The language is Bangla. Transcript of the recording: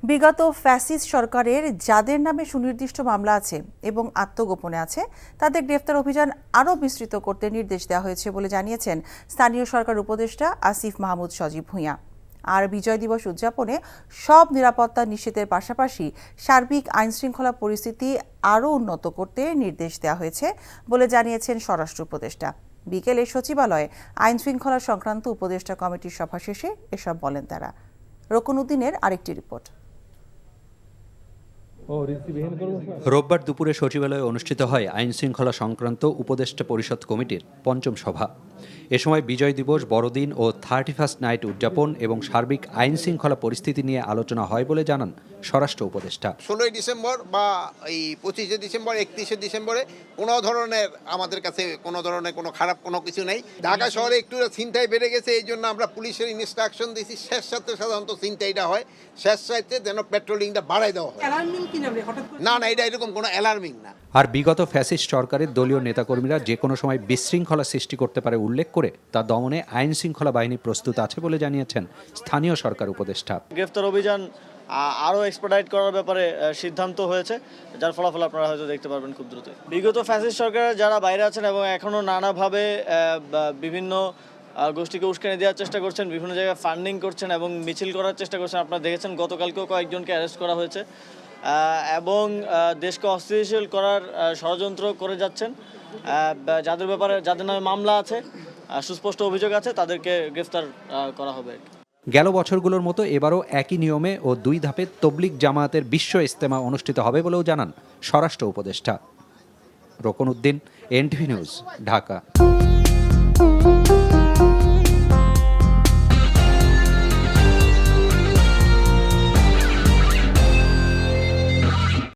বিগত ফ্যাসিস্ট সরকারের যাদের নামে সুনির্দিষ্ট মামলা আছে এবং আত্মগোপনে আছে তাদের গ্রেফতার অভিযান আরও বিস্তৃত করতে নির্দেশ দেওয়া হয়েছে বলে জানিয়েছেন স্থানীয় সরকার উপদেষ্টা আসিফ মাহমুদ সজীব ভূঁইয়া। আর বিজয় দিবস উদযাপনে সব নিরাপত্তা নিশ্চিতের পাশাপাশি সার্বিক আইনশৃঙ্খলা পরিস্থিতি আরও উন্নত করতে নির্দেশ দেওয়া হয়েছে বলে জানিয়েছেন স্বরাষ্ট্র উপদেষ্টা। বিকেলে সচিবালয়ে আইনশৃঙ্খলা সংক্রান্ত উপদেষ্টা কমিটির সভা শেষে এসব বলেন তারা। রকুন উদ্দিনের আরেকটি রিপোর্ট। রোববার দুপুরে সচিবালয়ে অনুষ্ঠিত হয় আইনশৃঙ্খলা সংক্রান্ত উপদেষ্টা পরিষদ কমিটির পঞ্চম সভা। এ সময় বিজয় দিবস, বড়দিন ও 31st নাইট উদযাপন এবং সার্বিক আইনশৃঙ্খলা পরিস্থিতি নিয়ে আলোচনা হয় বলে জানান স্বরাষ্ট্র উপদেষ্টা। 16ই ডিসেম্বর বা এই 25শে ডিসেম্বর, 31শে ডিসেম্বরে কোনো ধরনের আমাদের কাছে কোনো খারাপ কোনো কিছু নেই। ঢাকা শহরে একটু ছিনতাই বেড়ে গেছে, এই জন্য আমরা পুলিশের ইনস্ট্রাকশন দিয়েছি শেষ রাতে সাধারণত ছিনতাইটা হয়, শেষ রাতে যেন পেট্রোলিংটা বাড়াই দেওয়া হয়। না, এটা এরকম কোনো অ্যালার্মিং না। আর বিগত ফ্যাসিস্ট সরকারের দলীয় নেতাকর্মীরা যে কোনো সময় বিশৃঙ্খলা সৃষ্টি করতে পারে উল্লেখ করে তা দমনে আইন শৃঙ্খলা বাহিনী প্রস্তুত আছে বলে জানিয়েছেন স্থানীয় সরকার উপদেষ্টা। গ্রেফতার অভিযান আরও এক্সপার্টাইট করার ব্যাপারে সিদ্ধান্ত হয়েছে, যার ফলাফল আপনারা হয়তো দেখতে পারবেন খুব দ্রুত। বিগত ফ্যাসিস্ট সরকারের যারা বাইরে আছেন এবং এখনও নানাভাবে বিভিন্ন গোষ্ঠীকে উস্কানি দেওয়ার চেষ্টা করছেন, বিভিন্ন জায়গায় ফান্ডিং করছেন এবং মিছিল করার চেষ্টা করছেন, আপনারা দেখেছেন গতকালকেও কয়েকজনকে অ্যারেস্ট করা হয়েছে এবং দেশকে অস্থিতিশীল করার ষড়যন্ত্র করে যাচ্ছেন। যাদের নামে মামলা আছে, সুস্পষ্ট অভিযোগ আছে, তাদেরকে গ্রেফতার করা হবে। গেল বছরগুলোর মতো এবারও একই নিয়মে ও 2 ধাপে তবলিগ জামায়াতের বিশ্ব ইজতেমা অনুষ্ঠিত হবে বলেও জানান স্বরাষ্ট্র উপদেষ্টা। রকুন উদ্দিন, এনটিভি নিউজ, ঢাকা।